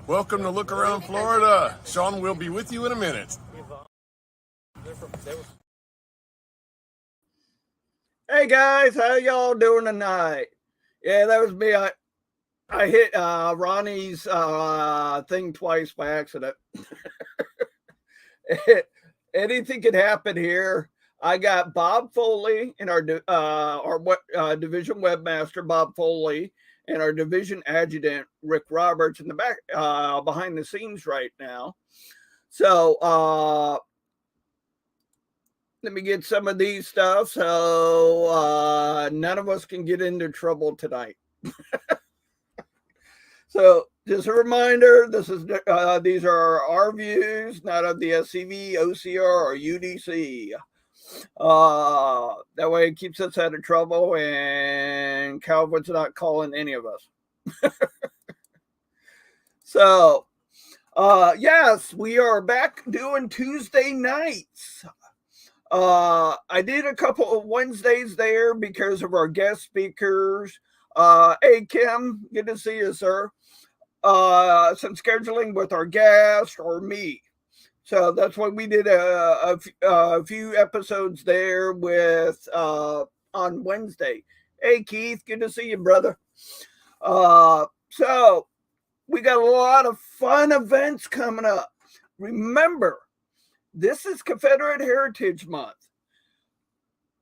Welcome to Look Around Florida. Sean will be with you in a minute. Hey guys, how y'all doing tonight? Yeah, that was me. I hit Ronnie's thing twice by accident. Anything could happen here. I got Bob Foley and our division webmaster Bob Foley and our division adjutant Rick Roberts in the back behind the scenes right now. So let me get some of these stuff so none of us can get into trouble tonight. So just a reminder, these are our views, not of the SCV, OCR, or UDC. That way it keeps us out of trouble and Calvin's not calling any of us. So, yes, we are back doing Tuesday nights. I did a couple of Wednesdays there because of our guest speakers. Hey, Kim, good to see you, sir. Some scheduling with our guest or me. So that's why we did a few episodes there with on Wednesday. Hey, Keith, good to see you, brother. So we got a lot of fun events coming up. Remember, this is Confederate Heritage Month.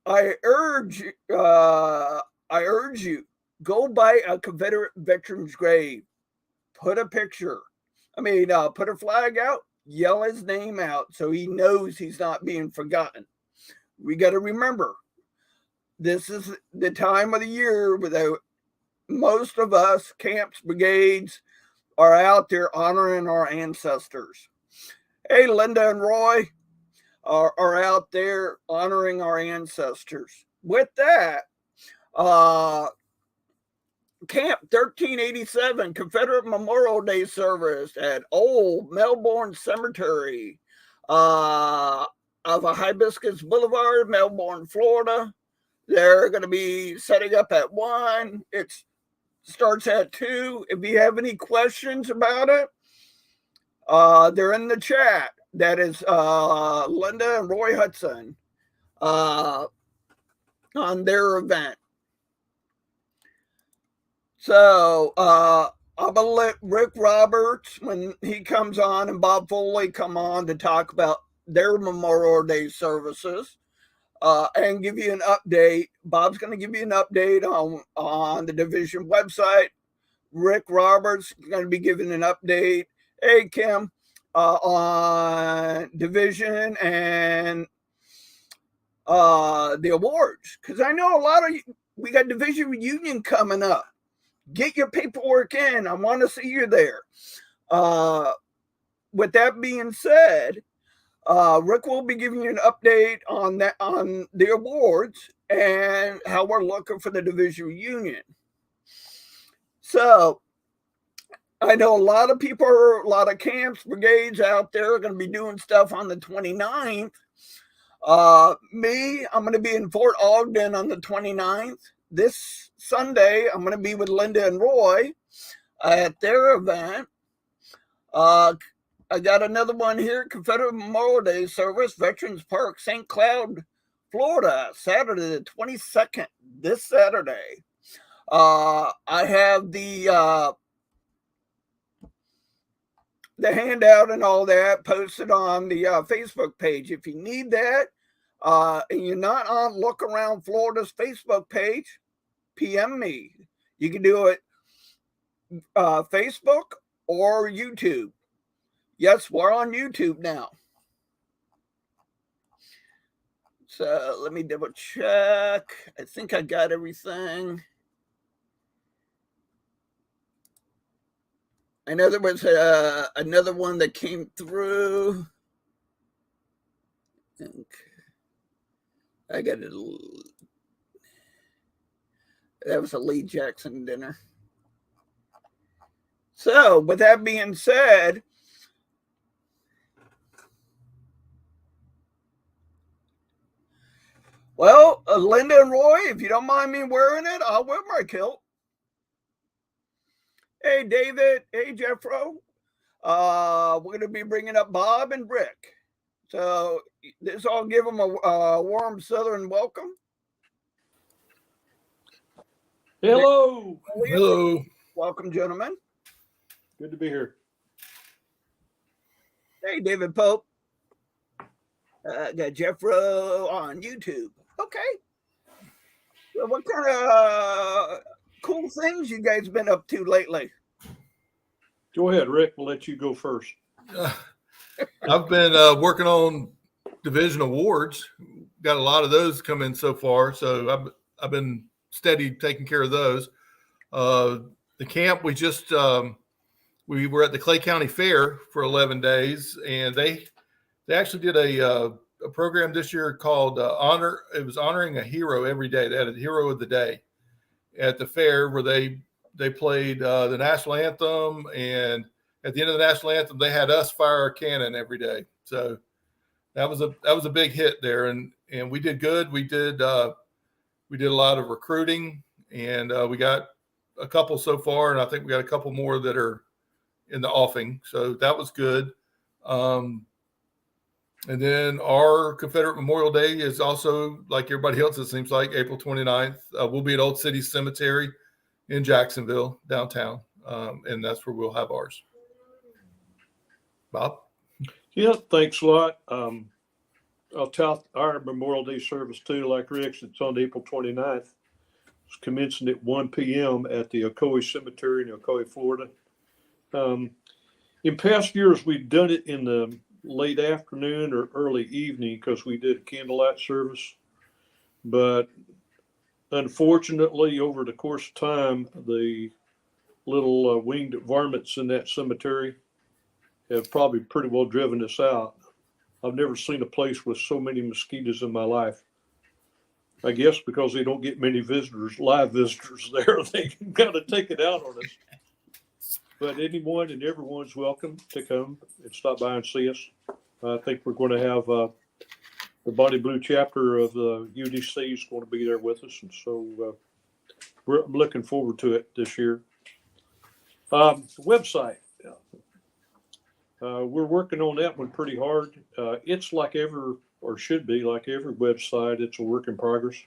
I urge you, go by a Confederate veteran's grave. Put a picture. Put a flag out, yell his name out so he knows he's not being forgotten. We got to remember, this is the time of the year where most of us, camps, brigades, are out there honoring our ancestors. Hey, Linda and Roy are out there honoring our ancestors. With that, Camp 1387 Confederate Memorial Day service at Old Melbourne Cemetery of Hibiscus Boulevard, Melbourne, Florida. They're going to be setting up at 1. It starts at 2. If you have any questions about it, they're in the chat. That is Linda and Roy Hudson on their event. So I'm going to let Rick Roberts, when he comes on, and Bob Foley come on to talk about their Memorial Day services and give you an update. Bob's going to give you an update on the division website. Rick Roberts is going to be giving an update. Hey, Kim, on division and the awards. Because I know we got division reunion coming up. Get your paperwork in. I want to see you there. With that being said, Rick will be giving you an update on the awards and how we're looking for the division reunion. So I know a lot of camps, brigades out there are going to be doing stuff on the 29th. I'm going to be in Fort Ogden on the 29th. This Sunday, I'm going to be with Linda and Roy at their event. I got another one here, Confederate Memorial Day service, Veterans Park, St. Cloud, Florida, Saturday the 22nd, this Saturday. I have the handout and all that posted on the Facebook page. If you need that, and you're not on Look Around Florida's Facebook page, PM me. You can do it Facebook or YouTube. Yes, we're on YouTube now. So let me double check. I think I got everything. I know there was another one that came through. I got it. That was a Lee Jackson dinner. So, with that being said, well, Linda and Roy, if you don't mind me wearing it, I'll wear my kilt. Hey, David. Hey, Jeffro. We're going to be bringing up Bob and Rick. So this all give them a warm Southern welcome. Hello. Hello. Welcome, gentlemen. Good to be here. Hey, David Pope. Got Jeff Rowe on YouTube. Okay. So what kind of cool things you guys been up to lately? Go ahead, Rick. We'll let you go first. I've been working on division awards. Got a lot of those come in so far, so I've been steady taking care of those. The camp we just we were at the Clay County Fair for 11 days, and they actually did a program this year called Honor. It was honoring a hero every day. They had a hero of the day at the fair where they played the national anthem, and at the end of the national anthem, they had us fire a cannon every day. So that was a big hit there, and we did good. We did a lot of recruiting, and we got a couple so far, and I think we got a couple more that are in the offing. So that was good. And then our Confederate Memorial Day is also, like everybody else, it seems like, April 29th. We'll be at Old City Cemetery in Jacksonville, downtown, and that's where we'll have ours. Bob? Yeah, thanks a lot. I'll tell our Memorial Day service too, like Rick's. It's on April 29th. It's commencing at 1 p.m. at the Ocoee Cemetery in Ocoee, Florida. In past years, we've done it in the late afternoon or early evening because we did a candlelight service. But unfortunately, over the course of time, the little winged varmints in that cemetery have probably pretty well driven us out. I've never seen a place with so many mosquitoes in my life. I guess because they don't get many visitors, live visitors there, they can kind of take it out on us. But anyone and everyone's welcome to come and stop by and see us. I think we're going to have the Body Blue chapter of the UDC is going to be there with us. And so we're looking forward to it this year. Website. We're working on that one pretty hard. It's like should be like every website. It's a work in progress.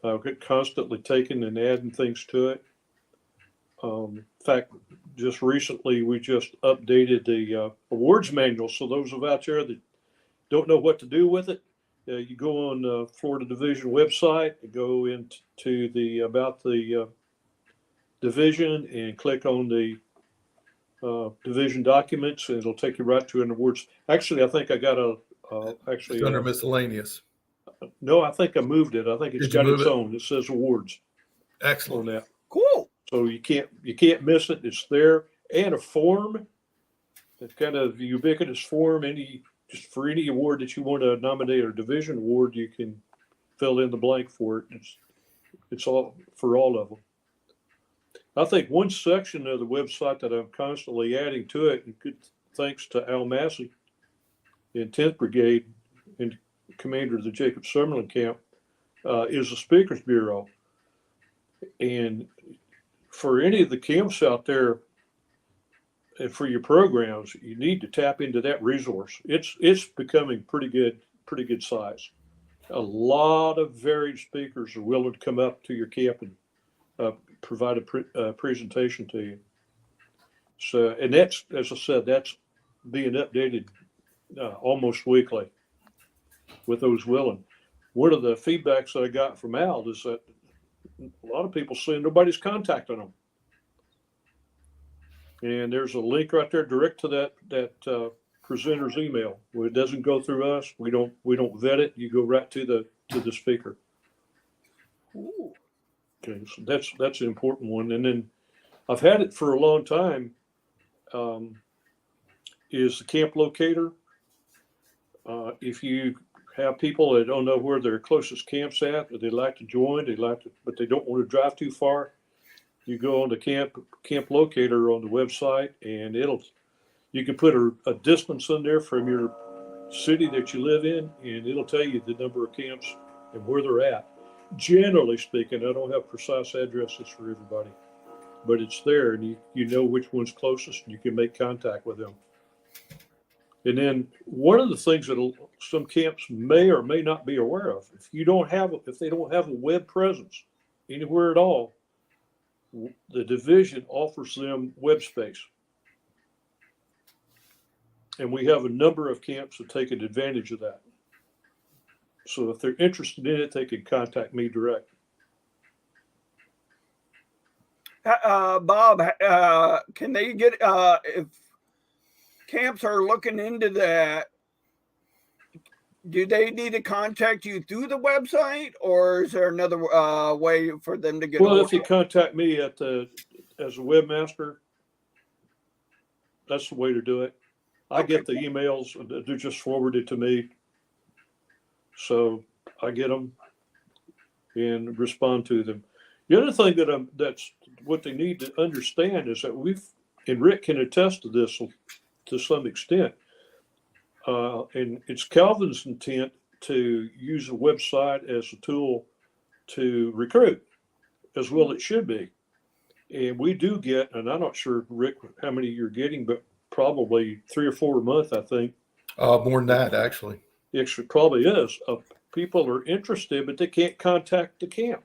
We're constantly taking and adding things to it. In fact, just recently we just updated the awards manual. So those of out there that don't know what to do with it, you go on the Florida Division website, go into the about the division and click on the division documents, and it'll take you right to an awards. Actually, I think I got It's under miscellaneous. No, I think I moved it. I think it's got its own. It says awards. Excellent. On that. Cool. So you can't miss it. It's there, and a form. It's kind of ubiquitous form. Just for any award that you want to nominate or division award, you can fill in the blank for it. It's all for all of them. I think one section of the website that I'm constantly adding to it, and good thanks to Al Massey in 10th Brigade and commander of the Jacob Summerlin camp, is the Speakers Bureau. And for any of the camps out there and for your programs, you need to tap into that resource. It's becoming pretty good size. A lot of varied speakers are willing to come up to your camp and provide a presentation to you. So, and that's, as I said, that's being updated almost weekly with those willing. One of the feedbacks that I got from Al is that a lot of people saying nobody's contacting them. And there's a link right there direct to that presenter's email. Well, it doesn't go through us. We don't vet it. You go right to the speaker. Ooh. Okay, so that's an important one. And then I've had it for a long time. Is the camp locator. If you have people that don't know where their closest camp's at, that they'd like to join, but they don't want to drive too far, you go on the camp locator on the website, and you can put a distance in there from your city that you live in, and it'll tell you the number of camps and where they're at. Generally speaking, I don't have precise addresses for everybody, but it's there, and you know which one's closest, and you can make contact with them. And then one of the things that some camps may or may not be aware of, if they don't have a web presence anywhere at all, the division offers them web space. And we have a number of camps that take advantage of that. So if they're interested in it, they can contact me direct. Bob, can they get, if camps are looking into that, do they need to contact you through the website, or is there another way for them to get? Well, if you contact me as a webmaster, that's the way to do it. I get the emails; they're just forwarded to me, so I get them and respond to them. The other thing that's what they need to understand is that and Rick can attest to this to some extent, and it's Calvin's intent to use a website as a tool to recruit, as well it should be. And we do get, and I'm not sure, Rick, how many you're getting, but probably 3 or 4 a month, I think. More than that, actually. It probably is. People are interested, but they can't contact the camp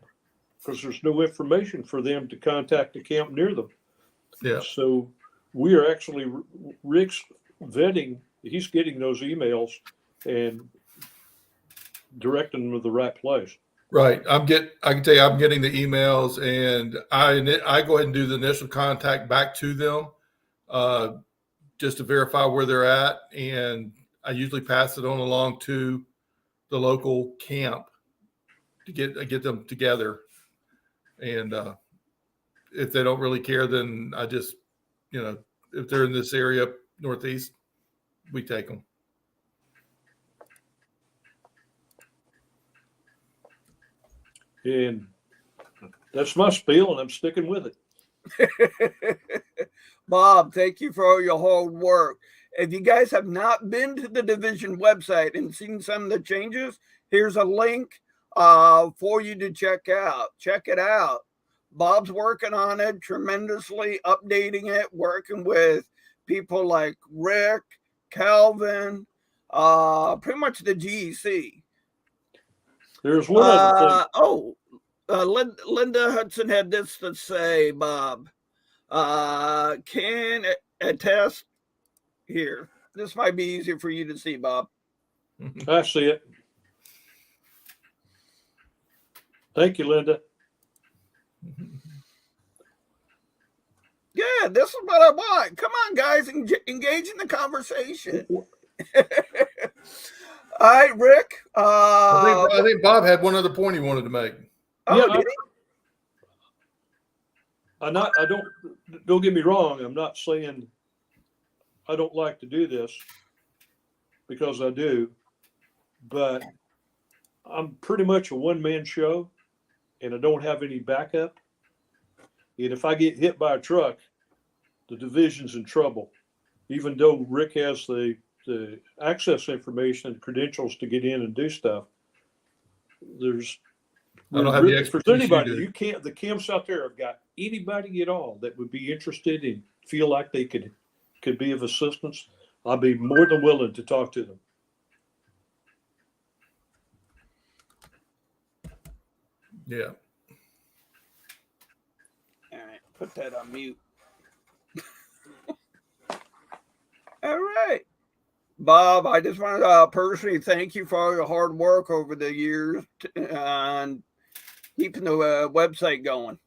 because there's no information for them to contact the camp near them. Yeah. So we are actually, Rick's vetting, he's getting those emails and directing them to the right place. Right. I can tell you, I'm getting the emails, and I go ahead and do the initial contact back to them, just to verify where they're at. And I usually pass it on along to the local camp to get them together. And if they don't really care, then I just, if they're in this area, Northeast, we take them. And that's my spiel, and I'm sticking with it. Bob, thank you for all your hard work. If you guys have not been to the division website and seen some of the changes, here's a link for you to check out. Check it out. Bob's working on it tremendously, updating it, working with people like Rick, Calvin, pretty much the GEC. There's one other thing. Linda Hudson had this to say, Bob. Can attest here. This might be easier for you to see, Bob. I see it. Thank you, Linda. Yeah, this is what I want. Come on, guys, engage in the conversation. All right, Rick. I think Bob had one other point he wanted to make. Oh, did he? Don't get me wrong. I'm not saying I don't like to do this, because I do, but I'm pretty much a one-man show, and I don't have any backup. And if I get hit by a truck, the division's in trouble. Even though Rick has the access information and credentials to get in and do stuff, I don't have the expertise. For anybody, the camps out there have got anybody at all that would be interested and feel like they could be of assistance. I'd be more than willing to talk to them. Yeah. All right, put that on mute. All right. Bob, I just want to personally thank you for all your hard work over the years and keeping the website going.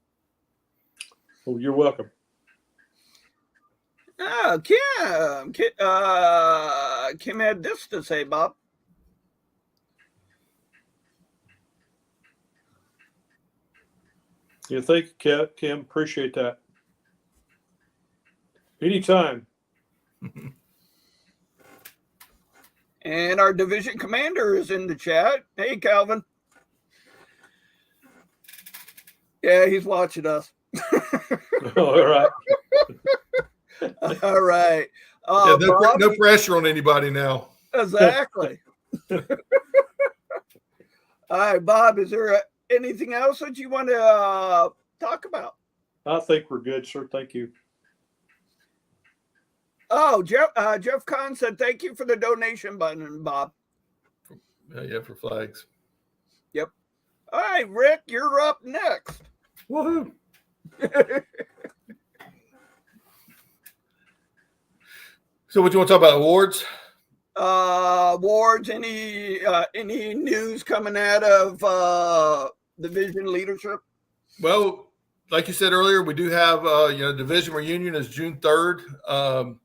Well, you're welcome. Kim had this to say, Bob. Yeah, thank you, Kim. Appreciate that. Anytime. And our division commander is in the chat. Hey, Calvin. Yeah, he's watching us. All right. All right. Yeah, no pressure on anybody now. Exactly. All right, Bob, is there anything else that you want to talk about? I think we're good, sir. Thank you. Oh, Jeff Kahn said, thank you for the donation button, Bob. Yeah, for flags. Yep. All right, Rick, you're up next. Woohoo! So, what you want to talk about? Awards? Awards, any news coming out of division leadership? Well, like you said earlier, we do have division reunion is June 3rd.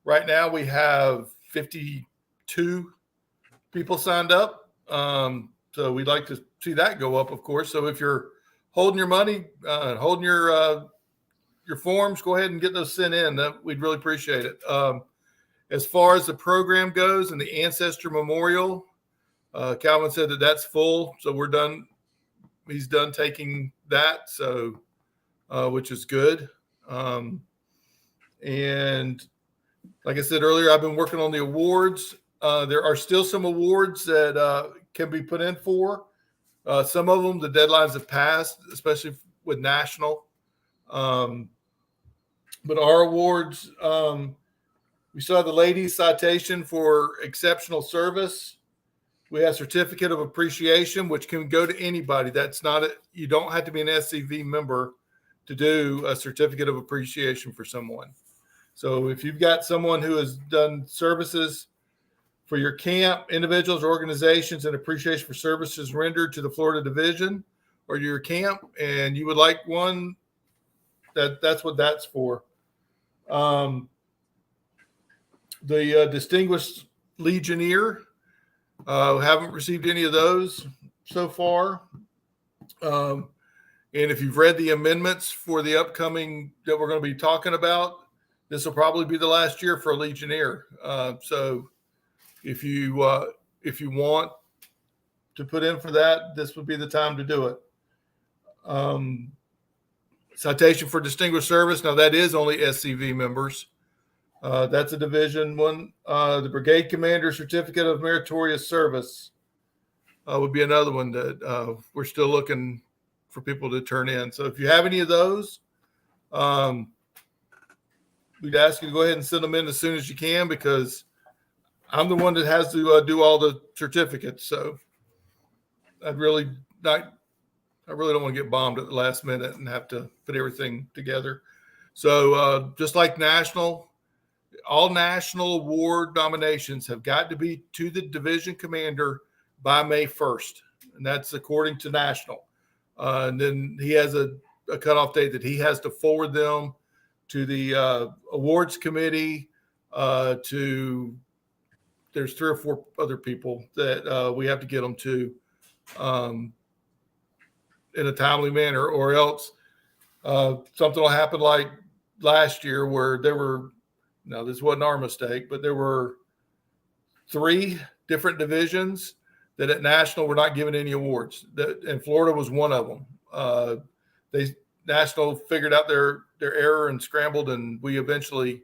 Right now we have 52 people signed up. So we'd like to see that go up, of course. So if you're holding your money, holding your forms, go ahead and get those sent in. We'd really appreciate it. As far as the program goes and the Ancestor Memorial, Calvin said that that's full. So we're done. He's done taking that. So, which is good. And like I said earlier, I've been working on the awards. There are still some awards that can be put in for. Some of them, the deadlines have passed, especially with national. But our awards, we still have the ladies citation for exceptional service. We have certificate of appreciation, which can go to anybody. That's not it. You don't have to be an SCV member to do a certificate of appreciation for someone. So if you've got someone who has done services for your camp, individuals, or organizations, and appreciation for services rendered to the Florida Division or your camp, and you would like one, that's what that's for. The Distinguished Legionnaire, haven't received any of those so far. And if you've read the amendments for the upcoming that we're going to be talking about, this will probably be the last year for a Legionnaire. So if you want to put in for that, this would be the time to do it. Citation for distinguished service. Now that is only SCV members. That's a division one. The brigade commander certificate of meritorious service would be another one that we're still looking for people to turn in. So if you have any of those, we'd ask you to go ahead and send them in as soon as you can, because I'm the one that has to do all the certificates. So I really don't want to get bombed at the last minute and have to put everything together. So just like national, all national award nominations have got to be to the division commander by May 1st. And that's according to national. And then he has a cutoff date that he has to forward them to the awards committee, there's 3 or 4 other people that we have to get them to in a timely manner, or else something will happen like last year where this wasn't our mistake, but there were 3 different divisions that at national were not given any awards. And Florida was one of them. National figured out their error and scrambled, and we eventually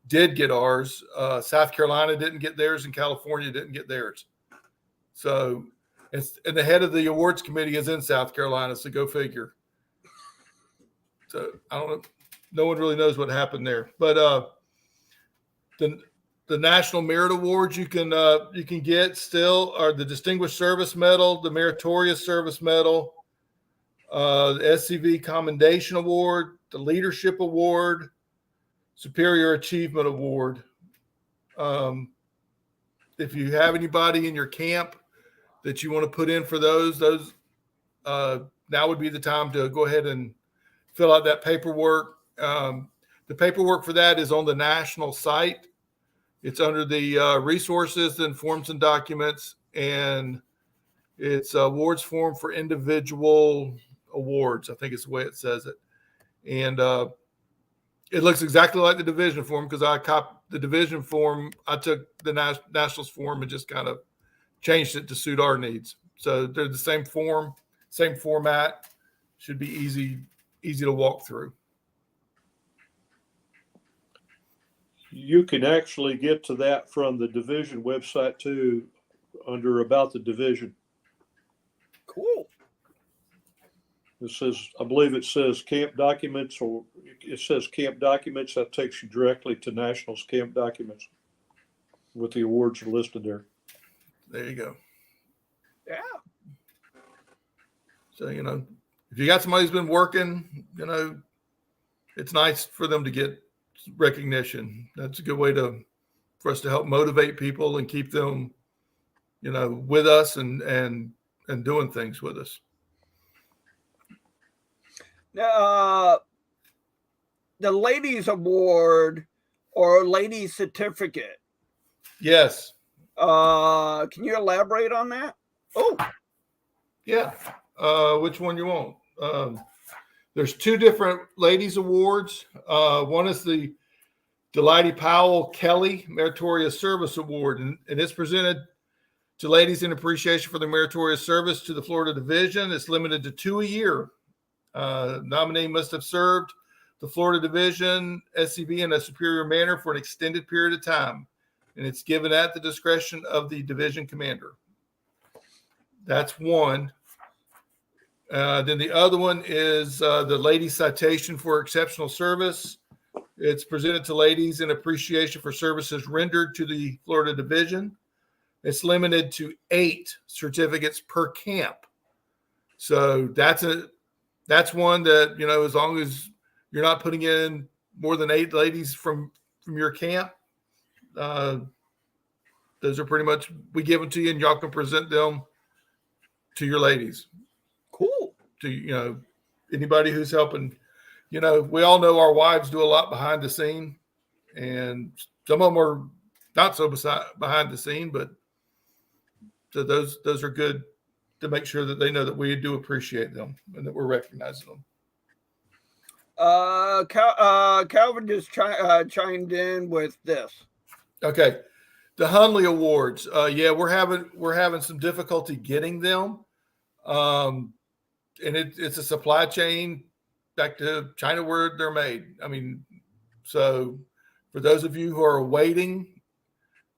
did get ours. South Carolina didn't get theirs, and California didn't get theirs. So, and the head of the awards committee is in South Carolina, so go figure. So I don't know. No one really knows what happened there. But the National Merit Awards you can get still are the Distinguished Service Medal, the Meritorious Service Medal, the SCV Commendation Award, the Leadership Award, Superior Achievement Award. If you have anybody in your camp that you want to put in for those now would be the time to go ahead and fill out that paperwork. The paperwork for that is on the national site. It's under the resources and forms and documents, and it's awards form for individual awards. I think it's the way it says it. And it looks exactly like the division form, because I copied the division form. I took the nationals form and just kind of changed it to suit our needs. So they're the same form, same format. Should be easy to walk through. You can actually get to that from the division website too, under About the Division. Cool. It says, I believe it says camp documents, or it says camp documents. That takes you directly to Nationals camp documents with the awards are listed there. There you go. Yeah. So, if you got somebody who's been working, it's nice for them to get recognition. That's a good way for us to help motivate people and keep them, with us and doing things with us. Now, the ladies award or ladies certificate. Yes. Can you elaborate on that? Oh, yeah. Which one you want? There's two different ladies awards. One is the Delighty Powell Kelly Meritorious Service Award, and it's presented to ladies in appreciation for their meritorious service to the Florida Division. It's limited to 2 a year. Nominee must have served the Florida Division SCV in a superior manner for an extended period of time, and it's given at the discretion of the division commander. That's one. Then the other one is the Lady Citation for Exceptional Service. It's presented to ladies in appreciation for services rendered to the Florida Division. It's limited to 8 certificates per camp. So that's one that, as long as you're not putting in more than 8 ladies from your camp, those are pretty much, we give them to you and y'all can present them to your ladies. cool. To, anybody who's helping, we all know our wives do a lot behind the scene, and some of them are not so behind the scene, but so those are good to make sure that they know that we do appreciate them and that we're recognizing them. Calvin just chimed in with this. Okay. The Hunley Awards. We're having some difficulty getting them. And it's a supply chain back to China where they're made. I mean, so for those of you who are waiting,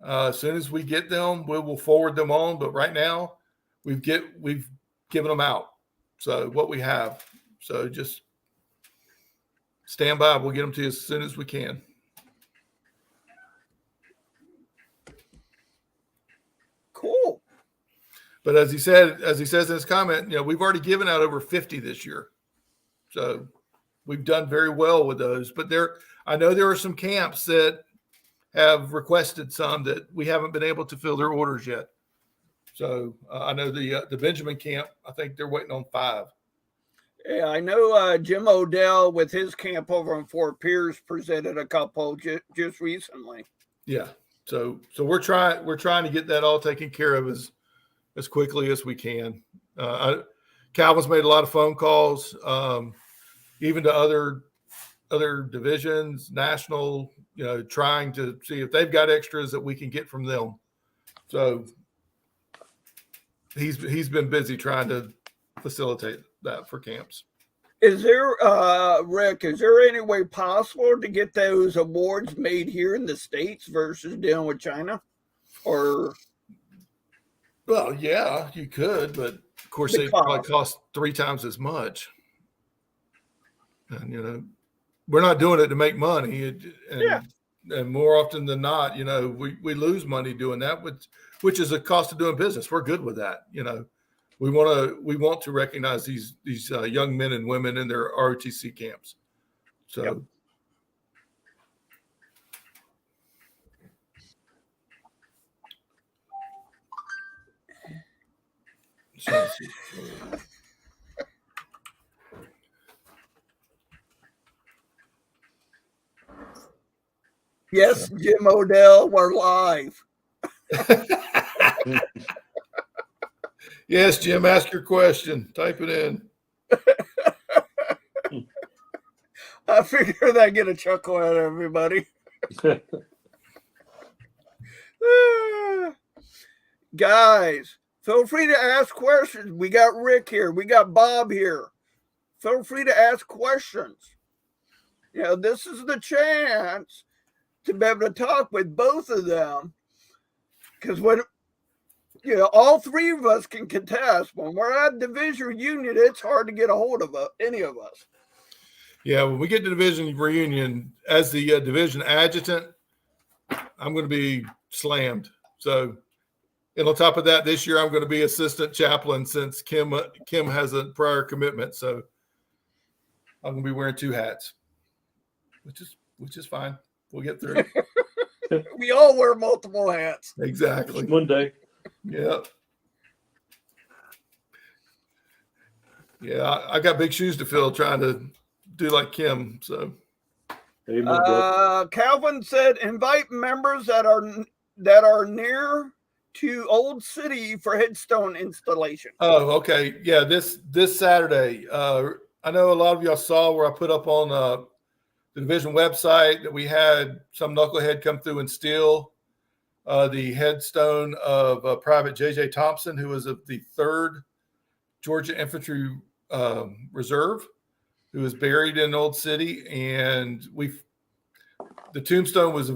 as soon as we get them, we will forward them on. But right now, we've given them out. So what we have. So just stand by. We'll get them to you as soon as we can. Cool. But as he says in his comment, we've already given out over 50 this year. So we've done very well with those. But I know there are some camps that have requested some that we haven't been able to fill their orders yet. So I know the Benjamin camp, I think they're waiting on 5. Yeah, I know Jim Odell with his camp over in Fort Pierce presented a couple just recently. Yeah. So we're trying to get that all taken care of as quickly as we can. Calvin's made a lot of phone calls, even to other divisions, national, trying to see if they've got extras that we can get from them. So he's been busy trying to facilitate that for camps. Is there, Rick, is there any way possible to get those awards made here in the States versus dealing with China? Or? Well, yeah, you could, but of course they probably cost 3 times as much. And, we're not doing it to make money. And more often than not, we lose money doing that, which is a cost of doing business. We're good with that. We want to recognize these young men and women in their ROTC camps. So. Yep. Yes, Jim Odell, we're live. Yes, Jim, ask your question. Type it in. I figured I'd get a chuckle out of everybody. Guys, feel free to ask questions. We got Rick here. We got Bob here. Feel free to ask questions. This is the chance to be able to talk with both of them. Because all three of us can contest. When we're at division reunion, it's hard to get a hold of any of us. Yeah, when we get to division reunion, as the division adjutant, I'm going to be slammed. So, and on top of that, this year I'm going to be assistant chaplain since Kim has a prior commitment. So I'm going to be wearing 2 hats, which is fine. We'll get through it. We all wear multiple hats. Exactly. One day. Yeah. Yeah, I got big shoes to fill trying to do like Kim. So, Amen, brother. Calvin said, invite members that are near to Old City for headstone installation. oh, okay. Yeah, this Saturday. I know a lot of y'all saw where I put up on the division website that we had some knucklehead come through and steal the headstone of Private J.J. Thompson, who was of the 3rd Georgia Infantry Reserve, who was buried in Old City. And the headstone was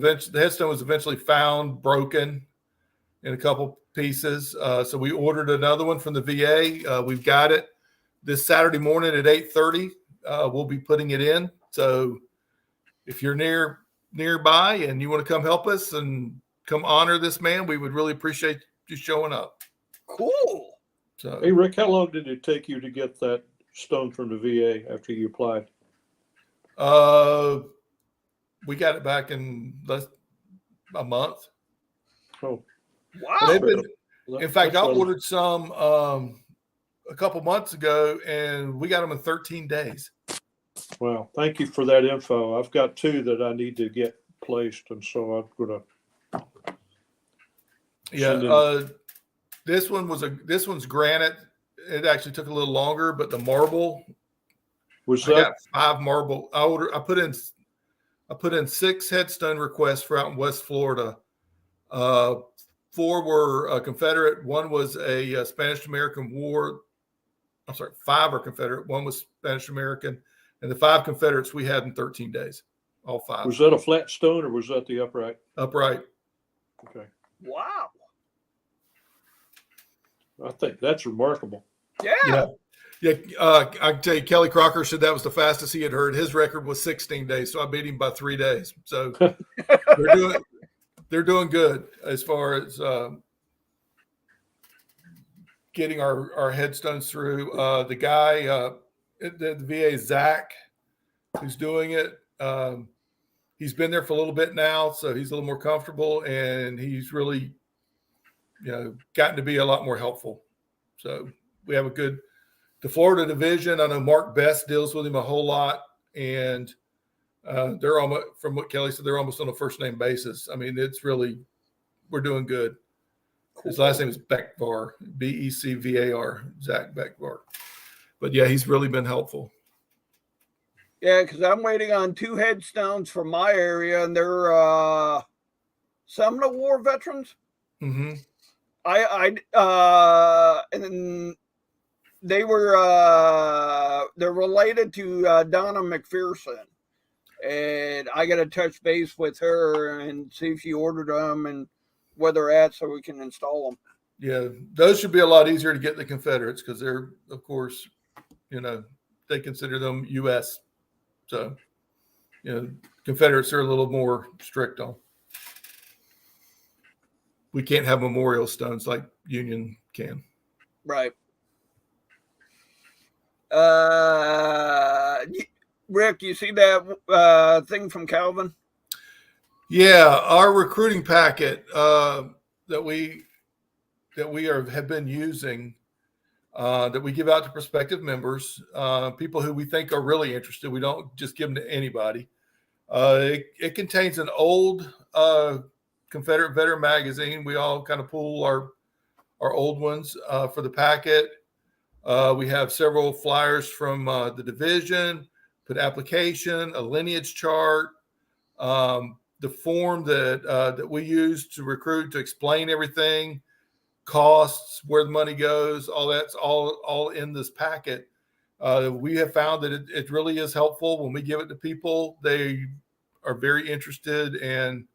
eventually found broken in a couple pieces. So we ordered another one from the VA. We've got it this Saturday morning at 8:30. We'll be putting it in. So if you're nearby and you want to come help us and come honor this man, we would really appreciate you showing up. Cool. So, Hey, Rick, how long did it take you to get that stone from the VA after you applied? we got it back in a month. Oh, Wow. In fact, I ordered some a couple months ago, and we got them in 13 days. Wow. Thank you for that info. I've got 2 that I need to get placed, and so I'm going to. Yeah. This one's granite. It actually took a little longer, but the marble. Was I that got 5 marble. I put in 6 headstone requests for out in West Florida. 4 were Confederate. 1 was a Spanish-American War. I'm sorry, 5 are Confederate. 1 was Spanish-American, and the 5 Confederates we had in 13 days. All 5. Was that a flat stone or was that the upright? Upright. Okay. Wow. I think that's remarkable. Yeah. Yeah. I can tell you, Kelly Crocker said that was the fastest he had heard. His record was 16 days, so I beat him by 3 days. So they're doing good as far as getting our headstones through. The guy at the VA, Zach, who's doing it, he's been there for a little bit now, so he's a little more comfortable, and he's really, gotten to be a lot more helpful. So we have the Florida division. I know Mark Best deals with him a whole lot, and they're almost, from what Kelly said, they're almost on a first name basis. I mean, we're doing good. Cool. His last name is Beckvar, Becvar, Zach Beckvar. But yeah, he's really been helpful. Yeah, because I'm waiting on 2 headstones from my area, and they're Seminole War veterans. Mm-hmm. And they're related to Donna McPherson, and I got to touch base with her and see if she ordered them and where they're at so we can install them. Yeah, those should be a lot easier to get the Confederates because they're, of course, they consider them U.S. So, Confederates are a little more strict on. We can't have memorial stones like Union can. Right. Rick, you see that thing from Calvin? Yeah, our recruiting packet that we have been using, that we give out to prospective members, people who we think are really interested. We don't just give them to anybody. It contains an old Confederate Veteran magazine. We all kind of pull our old ones for the packet. We have several flyers from the division, put application, a lineage chart, the form that we use to recruit, to explain everything, costs, where the money goes, all that's all in this packet. We have found that it really is helpful when we give it to people. They are very interested, and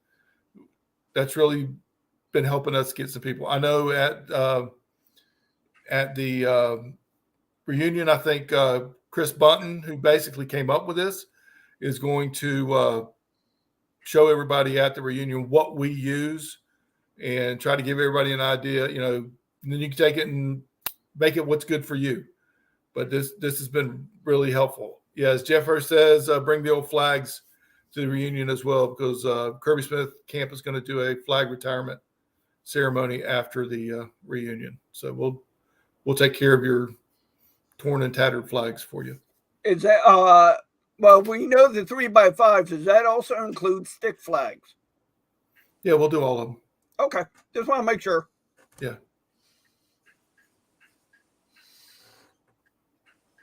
that's really been helping us get some people. I know at the reunion, I think Chris Bunton, who basically came up with this, is going to show everybody at the reunion what we use and try to give everybody an idea, and then you can take it and make it what's good for you. But this has been really helpful. Yeah, as Jeffer says, bring the old flags to the reunion as well, because Kirby Smith Camp is going to do a flag retirement ceremony after the reunion. So we'll take care of your torn and tattered flags for you. Is that well, we know the 3x5s. Does that also include stick flags? Yeah, we'll do all of them. Okay, just want to make sure. Yeah.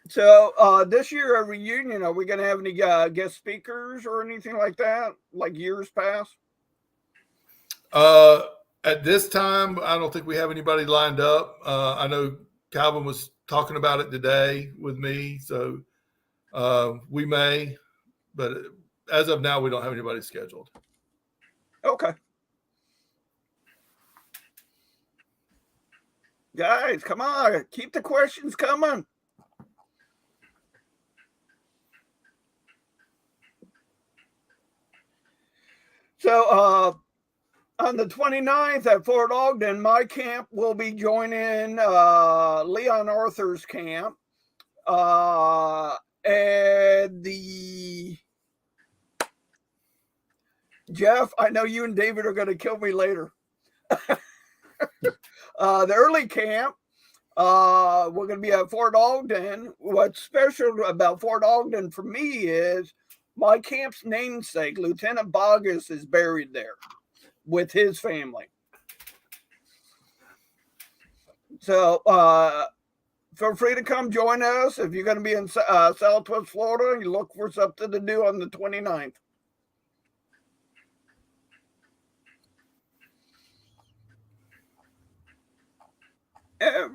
So this year at reunion, are we going to have any guest speakers or anything like that, like years past? At this time, I don't think we have anybody lined up. I know Calvin was talking about it today with me, so we may, but as of now, we don't have anybody scheduled. Okay. Guys, come on, keep the questions coming. So on the 29th at Fort Ogden, my camp will be joining Leon Arthur's camp. And Jeff, I know you and David are going to kill me later. The early camp, we're going to be at Fort Ogden. What's special about Fort Ogden for me is my camp's namesake, Lieutenant Bogus, is buried there with his family. So feel free to come join us if you're going to be in Southwest Florida and you look for something to do on the 29th.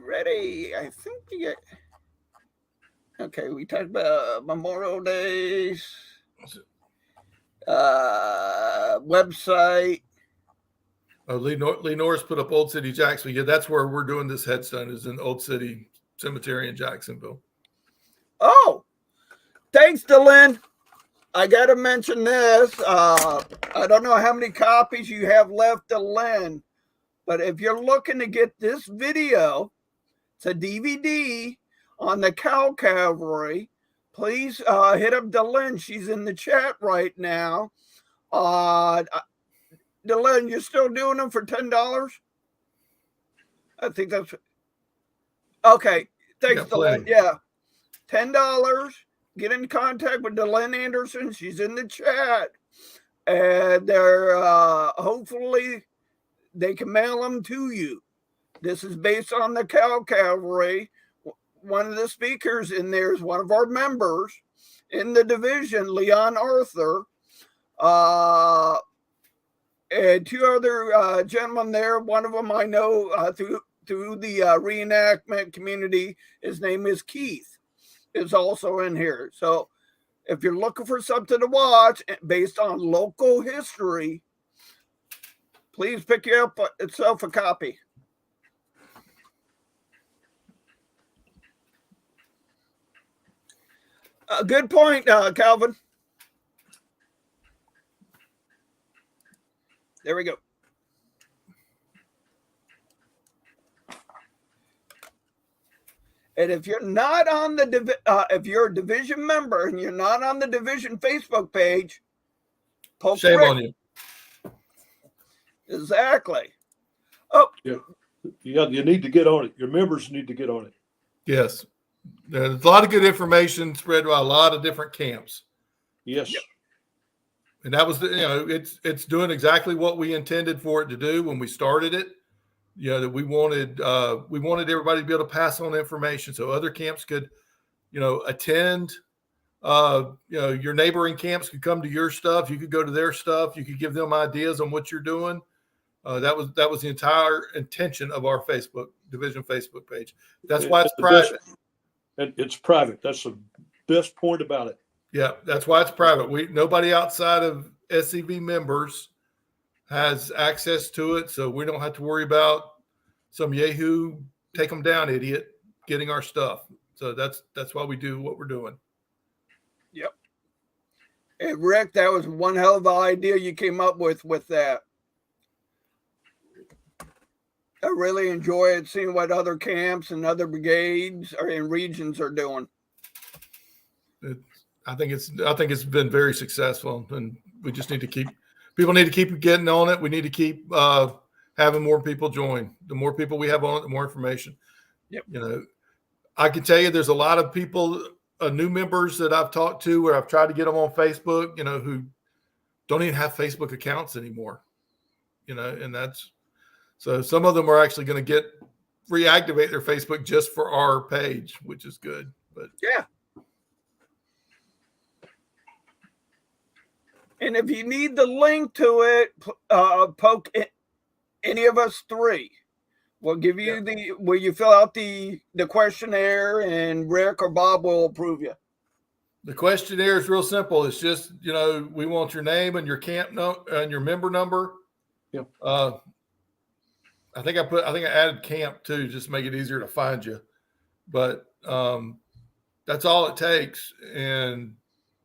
Ready? I think you get. Okay, we talked about Memorial Days, website. Oh, Lee Norris put up Old City, Jacksonville. Yeah, that's where we're doing this headstone, is in Old City Cemetery in Jacksonville. Oh, thanks, Dylan. I got to mention this. I don't know how many copies you have left, Dylan, but if you're looking to get this video, it's a DVD on the Cow Cavalry. Please hit up Dylan. She's in the chat right now. Dylan, you're still doing them for $10? I think that's okay. Thanks, Dylan. Yeah, $10. Get in contact with Dylan Anderson. She's in the chat, and they're hopefully they can mail them to you. This is based on the Cow Cavalry. One of the speakers in there is one of our members in the division, Leon Arthur. And two other gentlemen there. One of them I know through the reenactment community. His name is Keith. Is also in here. So if you're looking for something to watch based on local history, please pick you up itself a copy. Good point, Calvin. There we go. And if you're not on the if you're a division member and you're not on the division Facebook page, shame on you. Exactly. Oh, yeah. You need to get on it. Your members need to get on it. Yes, there's a lot of good information spread by a lot of different camps. Yes. Yep. And that was, it's doing exactly what we intended for it to do when we started it. That we wanted everybody to be able to pass on information so other camps could, attend. Your neighboring camps could come to your stuff. You could go to their stuff. You could give them ideas on what you're doing. That was the entire intention of our division Facebook page. That's why it's private. It's private. That's the best point about it. Yeah, that's why it's private. Nobody outside of SCV members has access to it, so we don't have to worry about some Yahoo take them down idiot getting our stuff. So that's why we do what we're doing. Yep. Hey, Rick, that was one hell of an idea you came up with that. I really enjoy it, seeing what other camps and other brigades or in regions are doing. I think it's been very successful, and we just need to keep getting on it. We need to keep having more people join. The more people we have on it, the more information. Yep. You know, I can tell you there's a lot of people, new members that I've talked to where I've tried to get them on Facebook, you know, who don't even have Facebook accounts anymore, you know, and so some of them are actually going to reactivate their Facebook just for our page, which is good. But yeah. And if you need the link to it, poke any of us three. We'll give you where you fill out the questionnaire, and Rick or Bob will approve you. The questionnaire is real simple. It's just, you know, we want your name and your camp and your member number. Yeah. I think I added camp too, just to make it easier to find you. But that's all it takes, and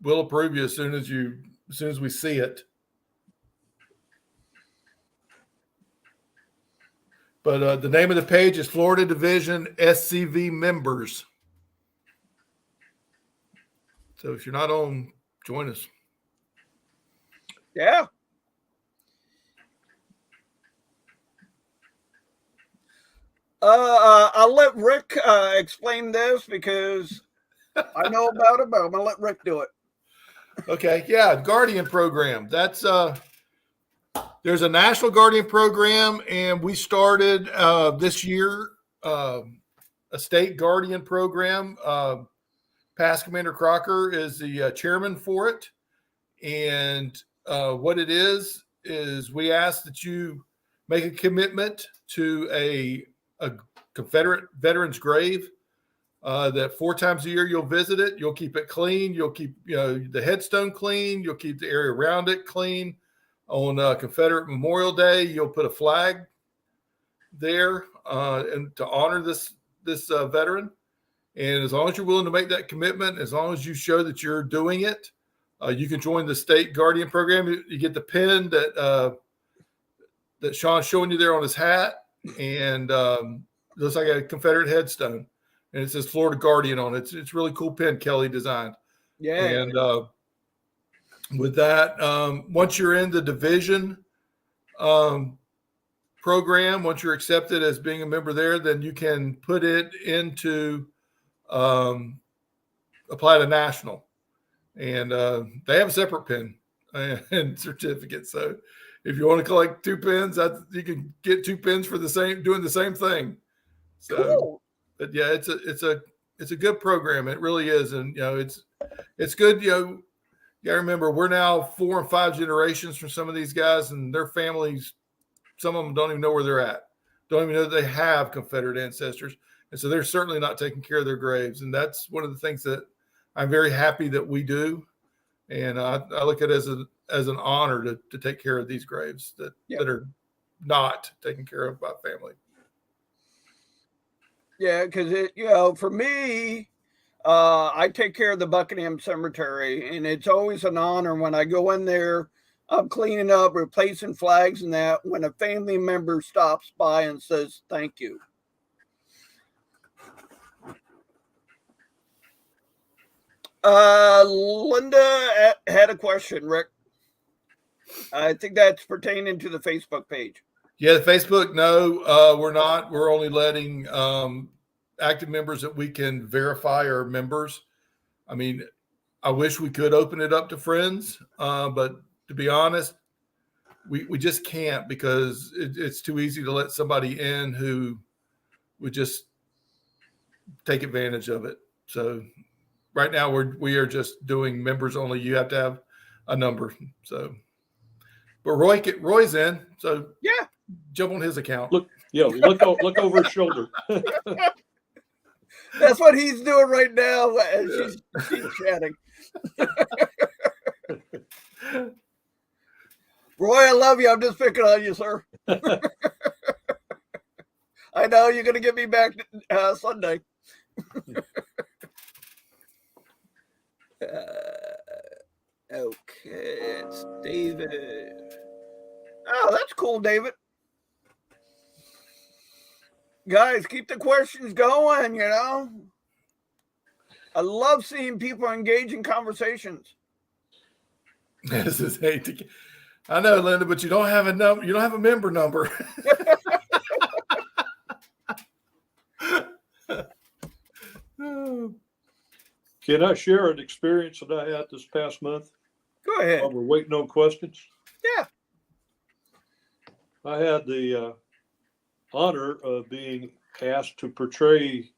we'll approve you as soon as we see it. But the name of the page is Florida Division SCV Members. So if you're not on, join us. Yeah. I'll let Rick explain this because I know about it, but I'm going to let Rick do it. Okay. Yeah. Guardian program. That's there's a national Guardian program, and we started this year a state Guardian program. Past Commander Crocker is the chairman for it. And what it is we ask that you make a commitment to a Confederate veteran's grave, that 4 times a year you'll visit it. You'll keep it clean. You'll keep the headstone clean. You'll keep the area around it clean. On Confederate Memorial Day, you'll put a flag there and to honor this veteran. And as long as you're willing to make that commitment, as long as you show that you're doing it, you can join the state Guardian program. You get the pin that Sean's showing you there on his hat, and looks like a Confederate headstone, and it says Florida Guardian on it. It's really cool pin Kelly designed. Yeah. And with that, once you're in the division program, once you're accepted as being a member there, then you can put it into apply to national, and they have a separate pin and certificate. So if you want to collect 2 pins, you can get 2 pins for doing the same thing. So, cool. But yeah, it's a good program. It really is, and it's good. You got to remember, we're now 4 and 5 generations from some of these guys, and their families. Some of them don't even know where they're at. Don't even know that they have Confederate ancestors. And so they're certainly not taking care of their graves. And that's one of the things that I'm very happy that we do. And I look at it as an honor to take care of these graves that are not taken care of by family. Yeah, because for me, I take care of the Buckingham Cemetery, and it's always an honor when I go in there. I'm cleaning up, replacing flags and that, when a family member stops by and says, thank you. Linda had a question, Rick. I think that's pertaining to the Facebook page. Yeah, the Facebook, no, we're not. We're only letting active members that we can verify are members. I mean, I wish we could open it up to friends, but to be honest, we just can't, because it's too easy to let somebody in who would just take advantage of it. So right now we are just doing members only. You have to have a number. So, but Roy's in. So yeah, jump on his account. Look over his shoulder. That's what he's doing right now as she's chatting. Roy, I love you. I'm just picking on you, sir. I know you're going to get me back Sunday. Okay, it's David. Oh, that's cool, David. Guys, keep the questions going, you know. I love seeing people engage in conversations. This is I know, Linda, but you don't have a number. You don't have a member number. Can I share an experience that I had this past month? Go ahead. While we're waiting on questions. Yeah. I had the honor of being asked to portray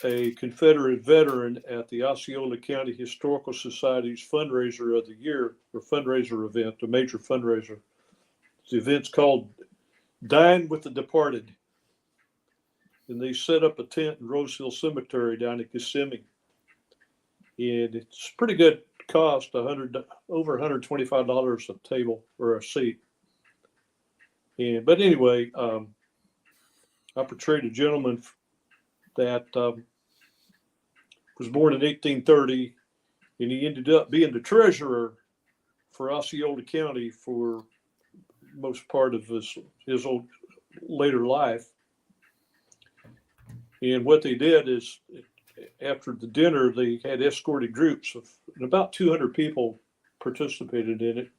a Confederate veteran at the Osceola County Historical Society's fundraiser of the year, or fundraiser event, a major fundraiser. The event's called Dine with the Departed. And they set up a tent in Rose Hill Cemetery down in Kissimmee. And it's pretty good cost, over $125 a table or a seat. But anyway, I portrayed a gentleman that was born in 1830, and he ended up being the treasurer for Osceola County for most part of his old later life. And what they did is, after the dinner, they had escorted groups of, and about 200 people participated in it.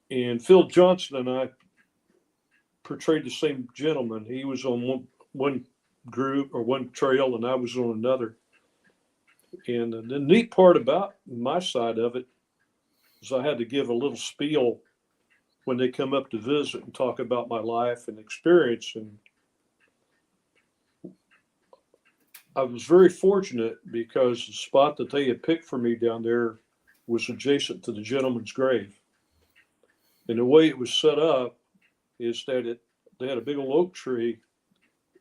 And Phil Johnson and I portrayed the same gentleman. He was on one group or one trail, and I was on another. And the neat part about my side of it is I had to give a little spiel when they come up to visit and talk about my life and experience. And I was very fortunate because the spot that they had picked for me down there was adjacent to the gentleman's grave. And the way it was set up is that they had a big old oak tree,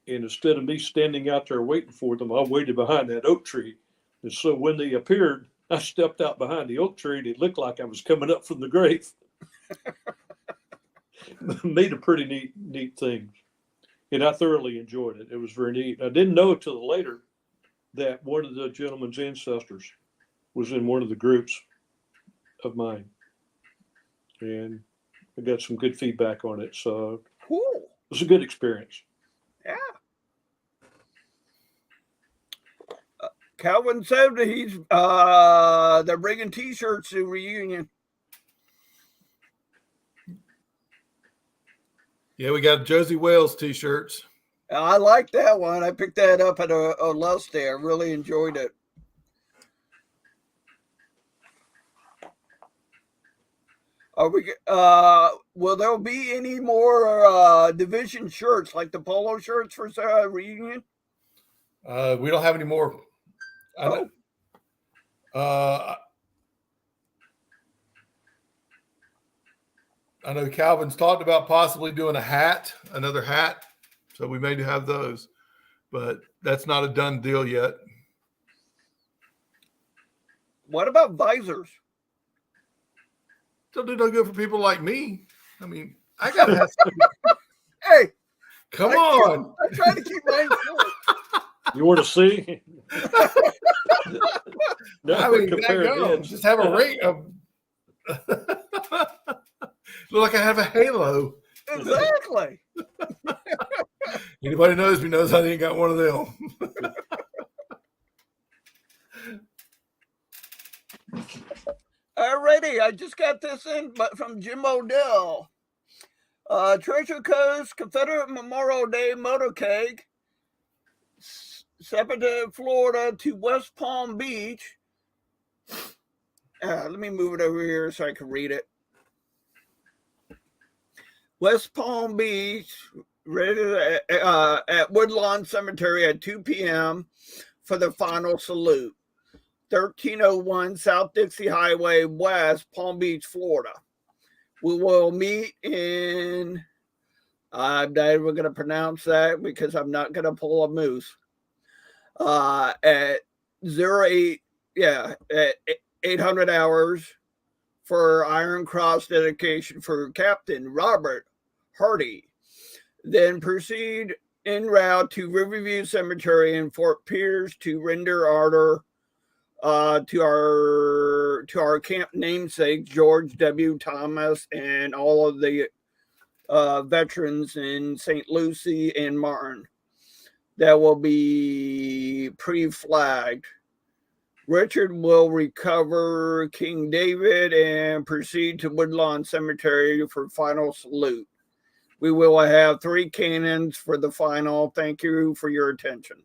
and instead of me standing out there waiting for them, I waited behind that oak tree. And so when they appeared, I stepped out behind the oak tree, and it looked like I was coming up from the grave. Made a pretty neat thing. And I thoroughly enjoyed it. It was very neat. I didn't know until later that one of the gentleman's ancestors was in one of the groups of mine. And I got some good feedback on it. So cool. It was a good experience. Yeah. Calvin said that they're bringing T-shirts to reunion. Yeah, we got Josie Wales T-shirts. I like that one. I picked that up at a Lust Day. I really enjoyed it. Will there be any more division shirts like the polo shirts for reunion? We don't have any more. I know Calvin's talked about possibly doing another hat. So we may have those, but that's not a done deal yet. What about visors? They'll do no good for people like me. I mean, I gotta have Hey, come on. I try to keep mine short. You want to see? No, I mean, just have a ring of look like I have a halo. Exactly. Anybody knows me knows I ain't got one of them. Alrighty, I just got this in, but from Jim Odell. Treasure Coast Confederate Memorial Day motorcade, Sepulveda, Florida to West Palm Beach. Let me move it over here so I can read it. West Palm Beach, at Woodlawn Cemetery at 2 p.m. for the final salute. 1301 South Dixie Highway, West Palm Beach, Florida. We will meet in, I'm not even going to pronounce that because I'm not going to pull a moose. At 800 hours for Iron Cross dedication for Captain Robert Hardy. Then proceed en route to Riverview Cemetery in Fort Pierce to render honor to our camp namesake George W. Thomas and all of the veterans in St. Lucie and Martin. That will be pre-flagged. Richard will recover King David and proceed to Woodlawn Cemetery for final salute. We will have 3 cannons for the final. Thank you for your attention.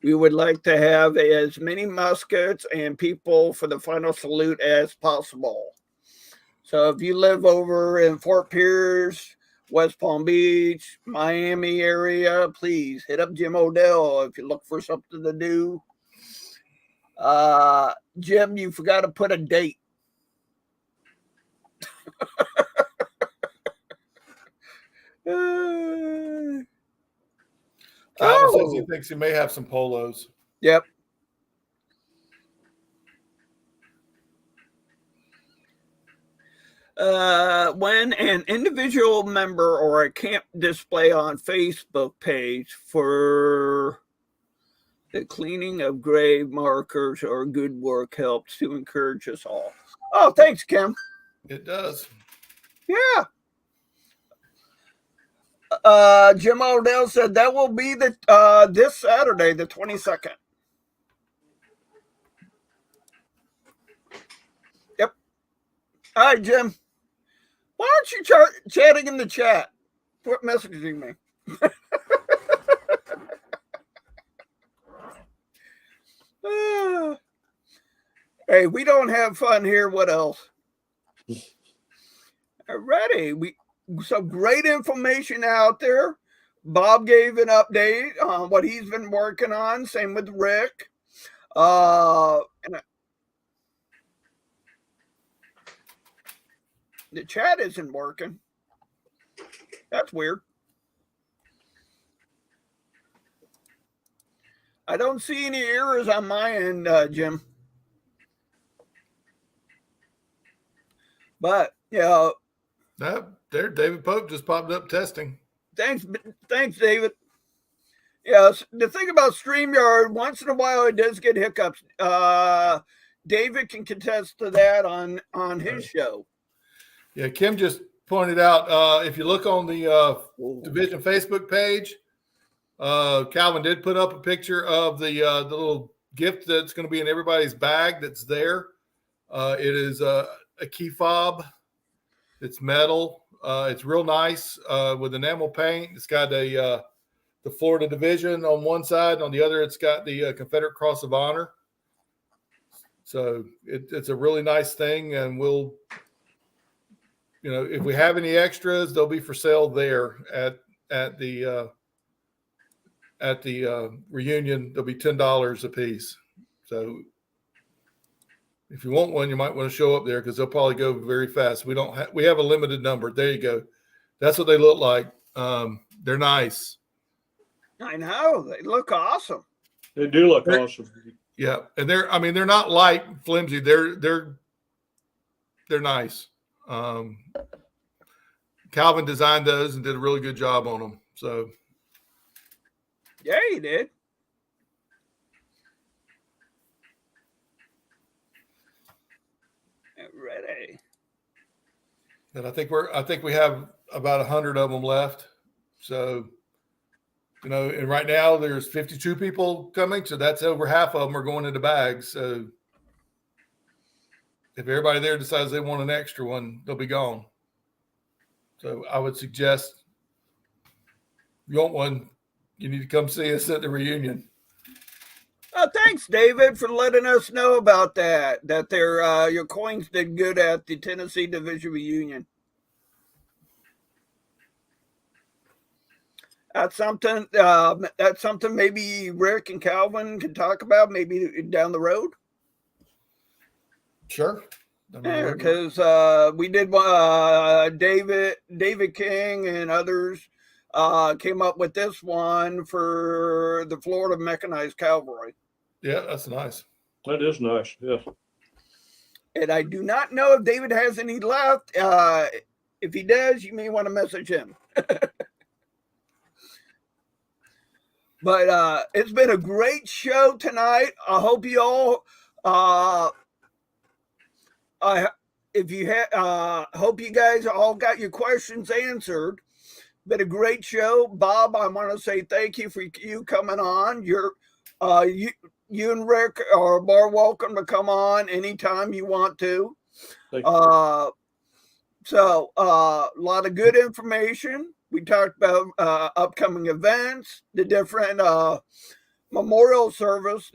We would like to have as many muskets and people for the final salute as possible. So if you live over in Fort Pierce, West Palm Beach, Miami area, please hit up Jim Odell if you look for something to do. Jim, you forgot to put a date. Calvin says he thinks he may have some polos. Yep. When an individual member or a camp display on Facebook page for the cleaning of grave markers or good work helps to encourage us all. Oh, thanks, Kim. It does. Yeah. Jim Odell said that will be the this Saturday, the 22nd. Yep. All right, Jim. Why aren't you chatting in the chat? Quit messaging me. Hey, we don't have fun here. What else? Alrighty. Some great information out there. Bob gave an update on what he's been working on. Same with Rick. The chat isn't working. That's weird. I don't see any errors on my end, Jim. But, yeah. There, David Pope just popped up testing. Thanks, David. Yes, the thing about StreamYard, once in a while it does get hiccups. David can contest to that on his show. Yeah, Kim just pointed out, if you look on the Division Facebook page, Calvin did put up a picture of the little gift that's going to be in everybody's bag that's there. It is a key fob. It's metal. It's real nice with enamel paint. It's got the Florida Division on one side, and on the other, it's got the Confederate Cross of Honor. So it's a really nice thing, and we'll, if we have any extras, they'll be for sale there at the reunion. They'll be $10 a piece. So if you want one, you might want to show up there because they'll probably go very fast. We have a limited number. There you go. That's what they look like. They're nice. I know. They look awesome. They do look awesome. Yeah. And they're not light, flimsy. They're nice. Calvin designed those and did a really good job on them. So yeah, he did. Ready. And I think we have about 100 of them left. So, and right now there's 52 people coming. So that's over half of them are going into bags. So if everybody there decides they want an extra one, they'll be gone. So I would suggest if you want one, you need to come see us at the reunion. Thanks, David, for letting us know about that. That your coins did good at the Tennessee Division reunion. That's something. That's something maybe Rick and Calvin can talk about maybe down the road. Sure. Yeah, because we did. David King and others came up with this one for the Florida Mechanized Cavalry. Yeah, that's nice. That is nice. Yeah. And I do not know if David has any left. If he does, you may want to message him. But it's been a great show tonight. I hope you all, hope you guys all got your questions answered. Been a great show. Bob, I want to say thank you for you coming on. You and Rick are more welcome to come on anytime you want to. Thank you. So a lot of good information. We talked about upcoming events, the different memorial service.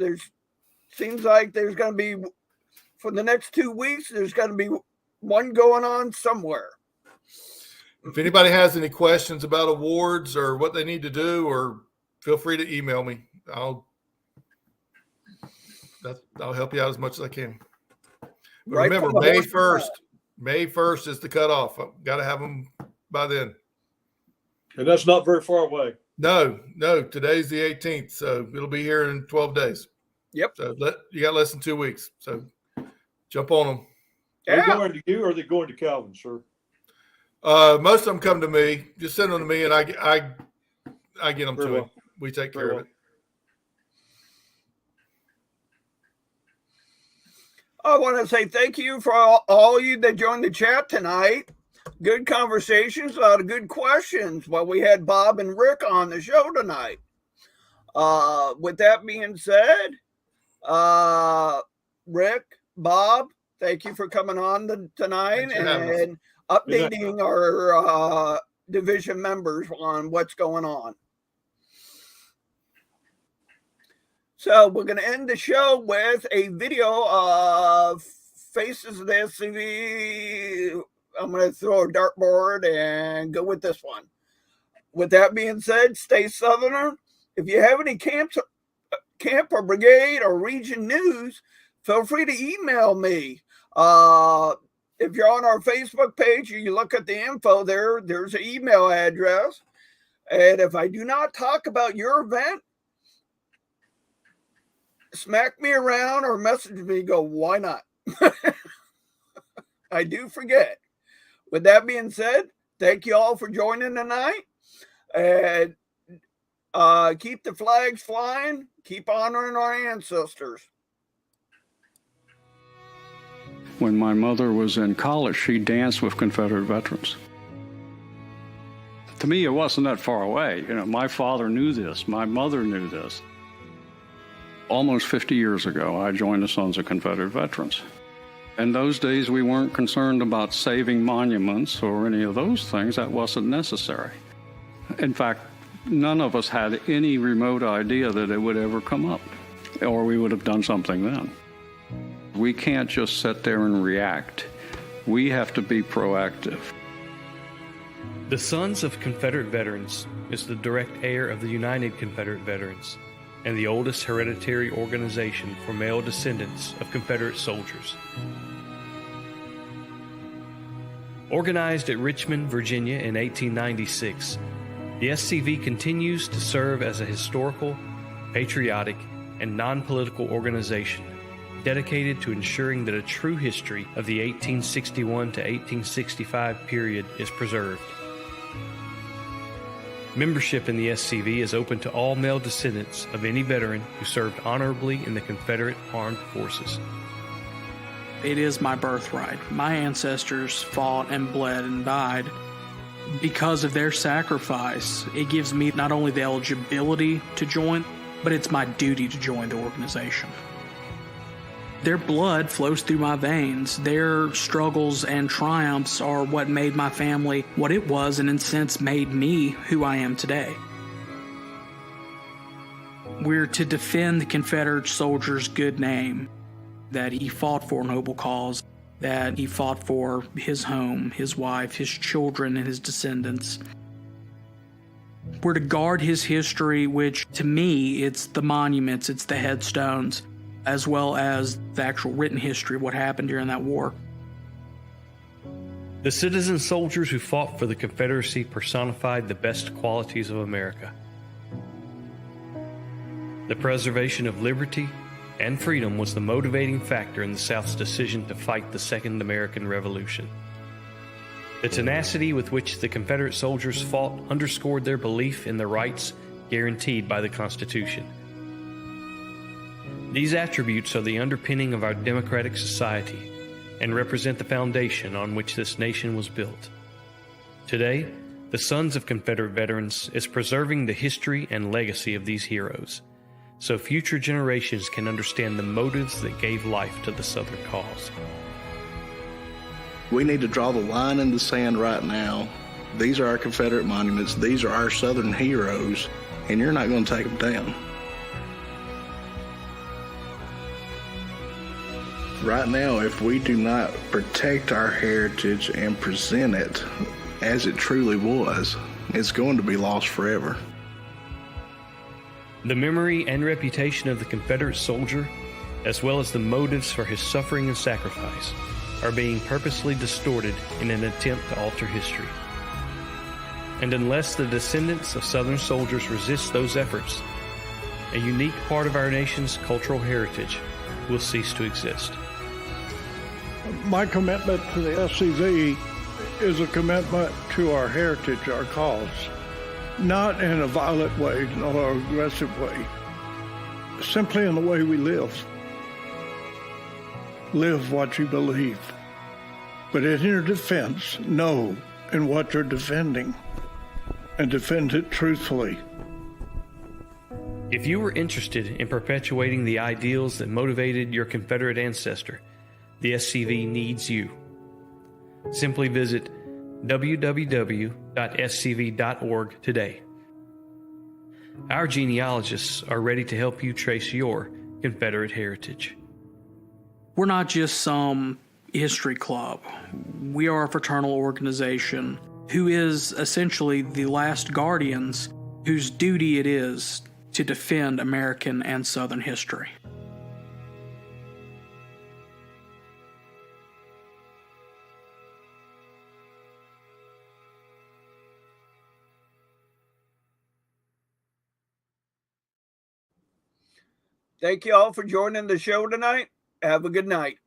Seems like there's going to be, for the next 2 weeks, there's going to be one going on somewhere. If anybody has any questions about awards or what they need to do, or feel free to email me. I'll help you out as much as I can. But Right, remember, May 1st is the cutoff. I've got to have them by then. And that's not very far away. No, today's the 18th, so it'll be here in 12 days. Yep. So you got less than 2 weeks. So jump on them. Are they going to you, or are they going to Calvin, sir? Most of them come to me. Just send them to me, and I get them to him. We take care of it. I want to say thank you for all you that joined the chat tonight. Good conversations, a lot of good questions. Well, we had Bob and Rick on the show tonight. With that being said, Rick, Bob, thank you for coming on tonight and updating our division members on what's going on. So we're going to end the show with a video of Faces of the SCV. I'm going to throw a dartboard and go with this one. With that being said, stay Southerner. If you have any camp or brigade or region news, feel free to email me. If you're on our Facebook page, you look at the info there, there's an email address. And if I do not talk about your event, smack me around or message me, go, why not? I do forget. With that being said, thank you all for joining tonight. And keep the flags flying. Keep honoring our ancestors. When my mother was in college, she danced with Confederate veterans. To me, it wasn't that far away. You know, my father knew this. My mother knew this. Almost 50 years ago, I joined the Sons of Confederate Veterans. In those days, we weren't concerned about saving monuments or any of those things. That wasn't necessary. In fact, none of us had any remote idea that it would ever come up, or we would have done something then. We can't just sit there and react. We have to be proactive. The Sons of Confederate Veterans is the direct heir of the United Confederate Veterans and the oldest hereditary organization for male descendants of Confederate soldiers. Organized at Richmond, Virginia in 1896, the SCV continues to serve as a historical, patriotic, and non-political organization dedicated to ensuring that a true history of the 1861 to 1865 period is preserved. Membership in the SCV is open to all male descendants of any veteran who served honorably in the Confederate Armed Forces. It is my birthright. My ancestors fought and bled and died. Because of their sacrifice, it gives me not only the eligibility to join, but it's my duty to join the organization. Their blood flows through my veins. Their struggles and triumphs are what made my family what it was, and in a sense made me who I am today. We're to defend the Confederate soldier's good name, that he fought for a noble cause, that he fought for his home, his wife, his children, and his descendants. We're to guard his history, which to me, it's the monuments, it's the headstones, as well as the actual written history of what happened during that war. The citizen soldiers who fought for the Confederacy personified the best qualities of America: the preservation of liberty, and freedom was the motivating factor in the South's decision to fight the Second American Revolution. The tenacity with which the Confederate soldiers fought underscored their belief in the rights guaranteed by the Constitution. These attributes are the underpinning of our democratic society and represent the foundation on which this nation was built. Today, the Sons of Confederate Veterans is preserving the history and legacy of these heroes, so future generations can understand the motives that gave life to the Southern cause. We need to draw the line in the sand right now. These are our Confederate monuments. These are our Southern heroes, and you're not going to take them down. Right now, if we do not protect our heritage and present it as it truly was, it's going to be lost forever. The memory and reputation of the Confederate soldier, as well as the motives for his suffering and sacrifice, are being purposely distorted in an attempt to alter history. And unless the descendants of Southern soldiers resist those efforts, a unique part of our nation's cultural heritage will cease to exist. My commitment to the SCV is a commitment to our heritage, our cause, not in a violent way nor aggressive way, simply in the way we live. Live what you believe, but in your defense, know in what you're defending and defend it truthfully. If you were interested in perpetuating the ideals that motivated your Confederate ancestor, the SCV needs you. Simply visit www.scv.org today. Our genealogists are ready to help you trace your Confederate heritage. We're not just some history club. We are a fraternal organization who is essentially the last guardians whose duty it is to defend American and Southern history. Thank you all for joining the show tonight. Have a good night.